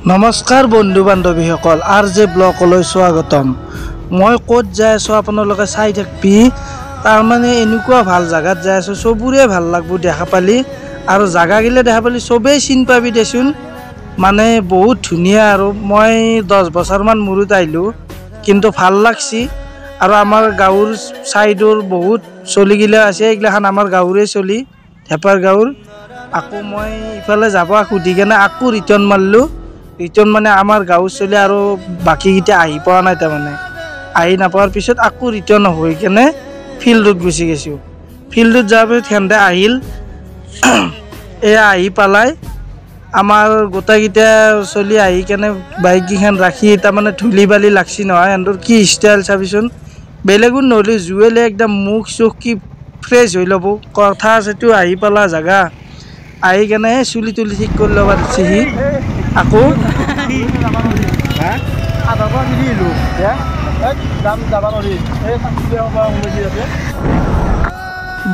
নমস্কাৰ বন্ধু বান্ধৱীসকল, RJ ব্লগলৈ স্বাগতম। মই ক'ত যাই আছোঁ আপোনালোকে চাই থাকবি। তাৰমানে এনেকুৱা ভাল জাগাত যাই আছোঁ, চবৰে ভাল লাগব দেখা পালি, আৰু জাগাগিলা দেখা পালি চবেই চিন পাবি দেচোন। মানে বহুত ধুনীয়া, আৰু মই 10 বছৰমান মূৰত আহিলোঁ, কিন্তু ভাল লাগছি। আৰু আমাৰ গাঁৱৰ ছাইডৰ বহুত চলিগিলা আছে, এইগিলাখান আমাৰ গাঁৱৰে চলি, ঢেপাৰ গাঁৱৰ। আকৌ মই ইফালে যাব সুধি কেনে আকৌ ৰিটাৰ্ণ মাৰিলোঁ। ৰিটাৰ্ণ মানে আমাৰ গাঁৱৰ চলি আৰু বাকীকেইটা আহি পোৱা নাই, তাৰমানে আহি নাপোৱাৰ পিছত আকৌ ৰিটাৰ্ণ হৈ কেনে ফিল্ডত গুচি গৈছোঁ। ফিল্ডত যোৱাৰ পিছত সিহঁতে আহিল, এয়া আহি পালাই আমাৰ গোটেইকেইটা চলি আহি কেনে বাইককেইখন ৰাখি, তাৰমানে ধূলি বালি লাগছি নহয়, সিহঁতৰ কি ষ্টাইল চাবিচোন। বেলেগো নহ'লে জুৱেলে একদম মুখ চুখ কি ফ্ৰেছ হৈ ল'ব, কথা আছেতো আহি পালা জাগা। আহি কেনে চুলি তুলি ঠিক কৰি ল'ব দিছেহি। আকৌ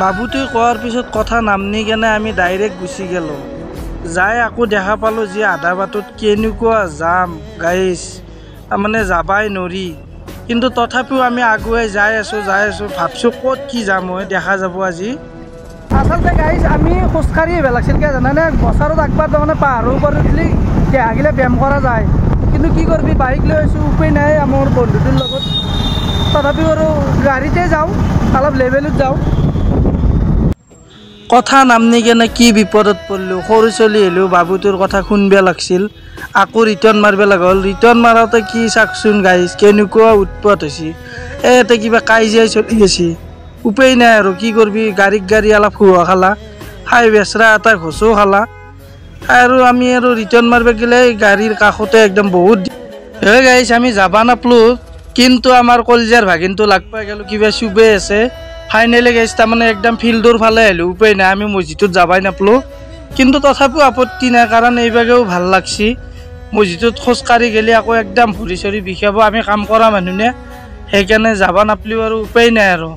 বাবুটোৱে কোৱাৰ পিছত কথা নামনি কেনে আমি ডাইৰেক্ট গুচি গ'লোঁ। যাই আকৌ দেখা পালোঁ যে আধা বাটত কেনেকুৱা জাম গাইছ, তাৰমানে যাবাই নৰি। কিন্তু তথাপিও আমি আগুৱাই যাই আছোঁ ভাবছোঁ ক'ত কি যাম হয়, দেখা যাব আজি। আচলতে গাইছ আমি খোজকাঢ়ি আহিব লাগিছিল, কিয় জানানে? বছৰত একবাৰ তাৰমানে পাহাৰৰ ওপৰত উঠলি দেহাগিলা ব্যায়াম কৰা যায়, কিন্তু কি কৰিবি, বাইক লৈ আছোঁ, উপায় নাই আমাৰ বন্ধুটোৰ লগত। তথাপিও আৰু গাড়ীতে যাওঁ, অলপ লেভেলত যাওঁ। কথা নামনি কেনে কি বিপদত পৰিলোঁ, সৰু চলি আহিলোঁ, বাবুটোৰ কথা শুনব লাগিছিল। আকৌ ৰিটাৰ্ণ মাৰিব লগা হ'ল। ৰিটাৰ্ণ মাৰোঁতে কি চাওকচোন গাইছ, কেনেকুৱা উৎপাত হৈছে। ইয়াতে কিবা কাজিয়াই চলি আছে, উপায় নাই আৰু কি কৰিবি। গাড়ী অলপ খুওৱা খালা, খাই বেচৰা এটা ঘচো খালা, আৰু আমি আৰু ৰিটাৰ্ণ মাৰিব গ'লে গাড়ীৰ কাষতে একদম বহুত গাইছ আমি যাবা নাপলোঁ। কিন্তু আমাৰ কলজাৰ ভাগিনটো লাগ পাই গ'লোঁ, কিবা চুবে আছে। ফাইনেলি গাইছ তাৰমানে একদম ফিল্ডৰ ফালে আহিলোঁ, উপায় নাই, আমি মছজিদত যাবাই নাপলোঁ। কিন্তু তথাপিও আপত্তি নাই, কাৰণ এইভাগেও ভাল লাগছি। মছজিদত খোজকাঢ়ি গ'লে আকৌ একদম ভৰি চৰি বিষাব, আমি কাম কৰা মানুহ নে, সেইকাৰণে যাবা নাপলিও আৰু উপায় নাই আৰু।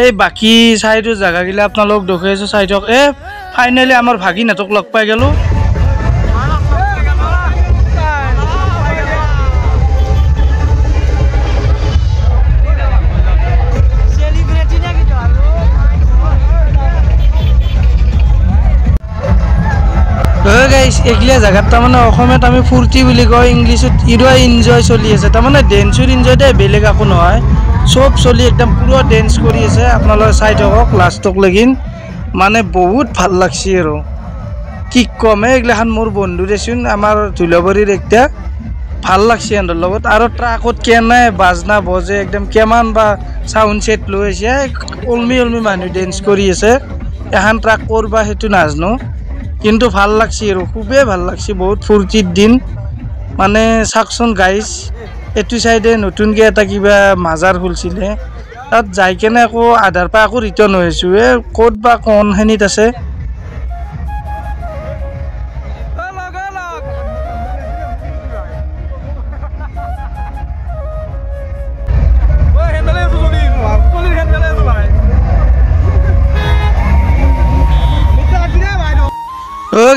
এই বাকী চাইডৰ জেগাগিলা আপোনালোকক দেখুৱাই আছোঁ, চাই থাকক। ফাইনেলি আমাৰ ভাগিনহঁতক লগ পাই গ'লোঁ। গাইছ এইগিলা জেগাত তাৰমানে অসমীয়াত আমি ফূৰ্তি বুলি কওঁ, ইংলিছত ইৰোৱা এনজয় চলি আছে। তাৰমানে ডেন্সৰ এনজয় দেই, বেলেগ একো নহয়। চব চলি একদম পুৰা ডেন্স কৰি আছে, আপোনালোকে চাই থাকক লাষ্টক লগিন। মানে বহুত ভাল লাগছি আৰু কি ক'ম। এইগিলাখান মোৰ বন্ধু দেচোন, আমাৰ ধুলাবাৰীৰ একটা ভাল লাগছে সিহঁতৰ লগত। আৰু ট্ৰাকত কেনে বাজনা বজে, একদম কিমান বা চাউণ্ড ছেট লৈ আছে, ওলমি মানুহ ডেন্স কৰি আছে। এখন ট্ৰাক কৰবা সেইটো নাজানো, কিন্তু ভাল লাগছি আৰু খুবেই ভাল লাগছি, বহুত ফূৰ্তিৰ দিন। মানে চাওকচোন গাইছ, এইটো চাইডে নতুনকৈ এটা কিবা মাজাৰ খুলিছিলে, তাত যাই কেনে আকৌ আধাৰ পৰা আকৌ ৰিটাৰ্ণ হৈ আছোঁ। ক'ত বা কোনখিনিত আছে।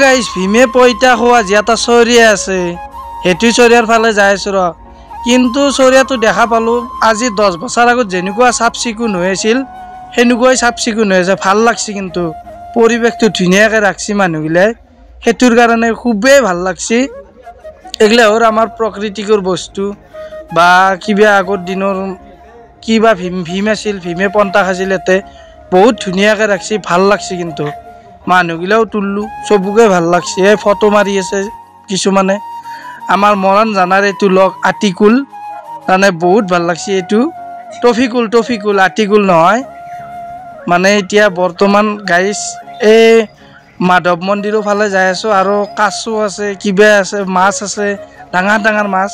গাইছ ভীমে পইতা খোৱা যি এটা চৰিয়া আছে, সেইটো চৰিয়াৰ ফালে যাই আছোঁ ৰ। কিন্তু চৰিয়াটো দেখা পালোঁ আজি 10 বছৰ আগত যেনেকুৱা চাফ চিকুণ হৈ আছিল, সেনেকুৱাই চাফ চিকুণ হৈ আছে। ভাল লাগছি, কিন্তু পৰিৱেশটো ধুনীয়াকৈ ৰাখছি মানুহগিলাই, সেইটোৰ কাৰণে খুবেই ভাল লাগছি। এইগিলা হ'ল আমাৰ প্ৰকৃতিকৰ বস্তু, বা কিবা আগৰ দিনৰ কিবা ভীম আছিল, ভীমে পন্তা খাইছিল, ইয়াতে বহুত ধুনীয়াকৈ ৰাখছি, ভাল লাগছি। কিন্তু মানুহগিলাও তুললোঁ, চবকে ভাল লাগছি। ফটো মাৰি আছে কিছুমানে। আমাৰ মৰাণ জানাৰ এইটো লগ আতিকুল, মানে বহুত ভাল লাগছি। এইটো টফিকুল আতিকুল নহয়। মানে এতিয়া বৰ্তমান গাইছ এই মাধৱ মন্দিৰৰ ফালে যাই আছোঁ, আৰু কাছু আছে, কিবা আছে, মাছ আছে, ডাঙৰ মাছ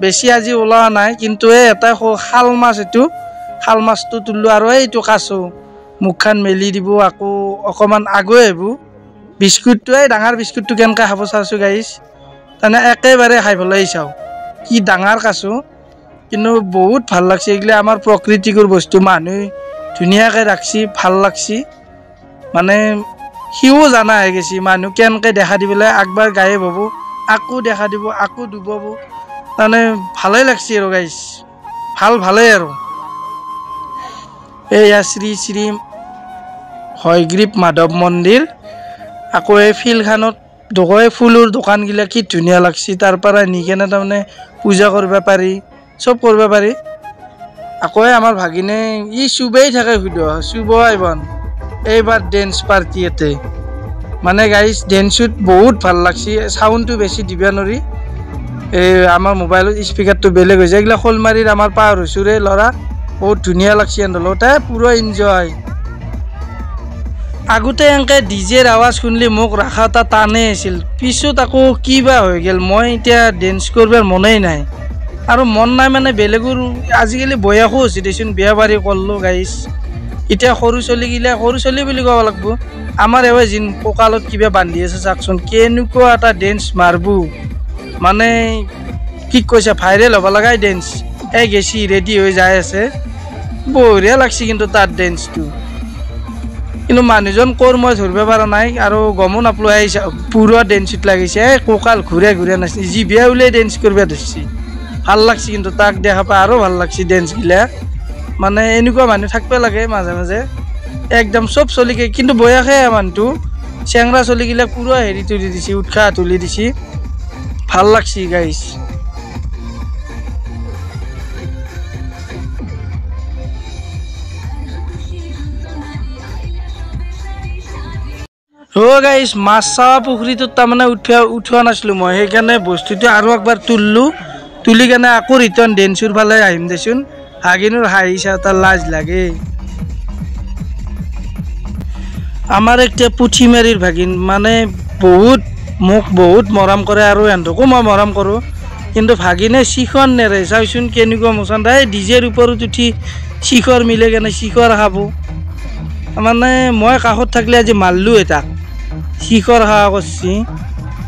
বেছি আজি ওলোৱা নাই, কিন্তু এটা শাল মাছ, এইটো শাল মাছটো তুলিলোঁ। আৰু এইটো কাছু মুখখন মেলি দিব, আকৌ অকণমান আগুৱাই আহিব। বিস্কুটটো ডাঙৰ বিস্কুটটো কেনেকৈ খাব চাইছোঁ গাইছ, তাৰমানে একেবাৰে খাই পেলাই চাওঁ, কি ডাঙৰ কাছু। কিন্তু বহুত ভাল লাগছে। এইগিলা আমাৰ প্ৰকৃতিকৰ বস্তু, মানুহে ধুনীয়াকৈ ৰাখছি, ভাল লাগছি। মানে সিও জানা হৈ গৈছে মানুহ কেনেকৈ দেখা দি পেলাই একবাৰ গায়ে ভাবো আকো দেখা দিব আকো ডুবাব মানে ভালেই লাগছে আৰু গাইছ ভালেই আৰু এয়া শ্ৰী শ্ৰী হয়গ্ৰীৱ মাধৱ মন্দিৰ আকৌ এই ফিল্ডখনত ফুলৰ দোকানগিলা কি ধুনীয়া লাগছে তাৰ পৰা নি কেনে তাৰমানে পূজা কৰিব পাৰি চব কৰিব পাৰি আকৌ আমাৰ ভাগিনে ই চুবেই থাকে চুব আহিবন এইবাৰ ডেন্স পাৰ্টি এতে মানে গাইজ ডেন্সত বহুত ভাল লাগছে চাউণ্ডটো বেছি দিব নোৱাৰি এই আমাৰ মোবাইলত স্পীকাৰটো বেলেগ হৈ যায় এইগিলা শোলমাৰীৰ আমাৰ পাৰ হৈছোৰে ল'ৰা বহুত ধুনীয়া লাগছে এণ্ডলতে পুৰা এনজয় আগতে এনেকৈ ডিজেৰ আৱাজ শুনিলে মোক ৰাখা এটা টানেই আছিল পিছত আকৌ কিবা হৈ গ'ল মই এতিয়া ডেন্স কৰিবৰ মনেই নাই আৰু মন নাই মানে বেলেগৰ আজিকালি বয়সো হৈছে দেচোন বিয়া বাৰী কৰিলোঁ গাইছ এতিয়া সৰু চলি বুলি ক'ব লাগিব আমাৰ এৱে যিন কঁকালত কিবা বান্ধি আছে চাওকচোন কেনেকুৱা এটা ডেন্স মাৰব মানে কি কৈছে ভাইৰেল হ'ব লগাই ডেন্স এই গেছি ৰেডি হৈ যাই আছে বঢ়িয়া লাগছে কিন্তু তাৰ ডেন্সটো কিন্তু মানুহজন ক'ৰ মই ধৰিব পৰা নাই আৰু গমো নাপালোঁ আহিছে পুৰা ডেন্সত লাগিছে কঁকাল ঘূৰাই নাচি যি বিয়া উলিয়াই ডেন্স কৰিব ধৰিছে ভাল লাগছে কিন্তু তাক দেখা পাই আৰু ভাল লাগছে ডেন্সগিলা মানে এনেকুৱা মানুহ থাকিব লাগে মাজে মাজে একদম চব চলিকে কিন্তু বয়সে মানুহটো চেংৰা চলিগিলাক পুৰা হেৰি তুলি দিছে উৎসাহ তুলি দিছে ভাল লাগছে গাইছ গাইছ মাছ চাৱা পুখুৰীটোত তাৰমানে উঠোৱা নাছিলোঁ মই সেইকাৰণে বস্তুটো আৰু একবাৰ তুলি কেনে আকৌ ৰিটাৰ্ণ ডেন্সৰ ফালে আহিম দেচোন হাগিনোৰ হাঁহিছা তাৰ লাজ লাগে আমাৰ এতিয়া পুঠিমাৰীৰ ভাগিন মানে মোক বহুত মৰম কৰে আৰু সিহঁতকো মই মৰম কৰোঁ কিন্তু ভাগিনে শিখৰ নেৰে চাওচোন কেনেকুৱা মোচন এই ডিজেৰ ওপৰত উঠি শিখৰ মিলে কেনে শিখৰ খাব মানে মই কাষত থাকিলে আজি মাৰিলোঁ তাক শিখৰ খাৱা কৰিছে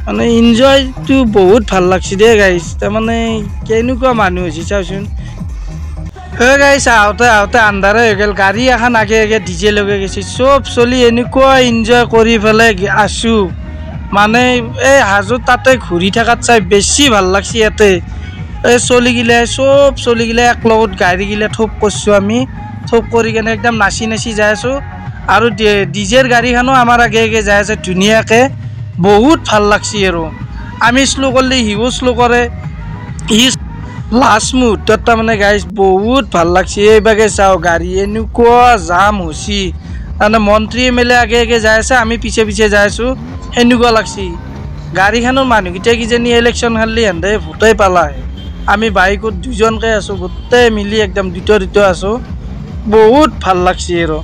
মানে এনজয়টো বহুত ভাল লাগছে দেই গাইছ তাৰমানে কেনেকুৱা মানুহ হৈছে চাওচোন গাইছ আহোঁতে আন্ধাৰে হৈ গ'ল গাড়ী এখন আগে ডিজে লগাই গৈছে চব চলি এনেকুৱা এনজয় কৰি পেলাই আছোঁ মানে এই হাজোত তাতে ঘূৰি থকাত চাই বেছি ভাল লাগছে ইয়াতে এই চব চলিগিলা এক লগত গাড়ীগিলা থোপ কৰিছোঁ আমি থোপ কৰি কেনে একদম নাচি যাই আছোঁ আৰু ডিজেৰ গাড়ীখনো আমাৰ আগে যাই আছে ধুনীয়াকৈ বহুত ভাল লাগছে আৰু আমি শ্ল' কৰিলে সিও শ্ল' কৰে সি লাষ্ট মুহূৰ্তত তাৰমানে গাইছ বহুত ভাল লাগছে এইভাগে চাওঁ গাড়ী এনেকুৱা জাম হৈছে তাৰমানে মন্ত্ৰী MLA আগে যাই আছে আমি পিছে যাই আছোঁ সেনেকুৱা লাগছে গাড়ীখনৰ মানুহকেইটা কিজানি ইলেকশ্যন হাৰলি সিহঁতে ভোটেই পালায় আমি বাইকত দুজনকৈ আছোঁ গোটেই মিলি একদম দুটা আছোঁ বহুত ভাল লাগছে আৰু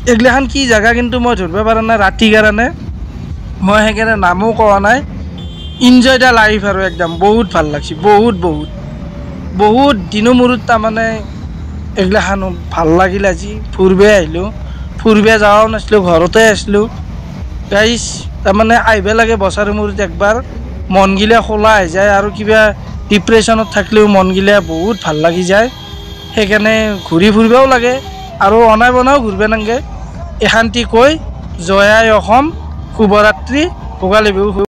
এইগিলাখান কি জেগা কিন্তু মই ধৰিব পৰা নাই ৰাতিৰ কাৰণে মই সেইকাৰণে নামো কোৱা নাই এনজয় দ্য লাইফ আৰু একদম বহুত ভাল লাগছে বহুত দিনৰ মূৰত তাৰমানে এইগিলাখান ভাল লাগিল আজি ফুৰিব আহিলোঁ ফুৰিব যোৱাও নাছিলোঁ ঘৰতে আছিলোঁ গাইছ তাৰমানে আহিব লাগে বছৰৰ মূৰত একবাৰ মনগিলা খোলা হৈ যায় আৰু কিবা ডিপ্ৰেশ্যনত থাকিলেও মনগিলা বহুত ভাল লাগি যায় সেইকাৰণে ঘূৰি ফুৰিবও লাগে আৰু অনাই বনাও ঘূৰিব নালাগে এশান্তি কৈ জয় আই অসম শুভৰাত্ৰি ভোগালী বিহু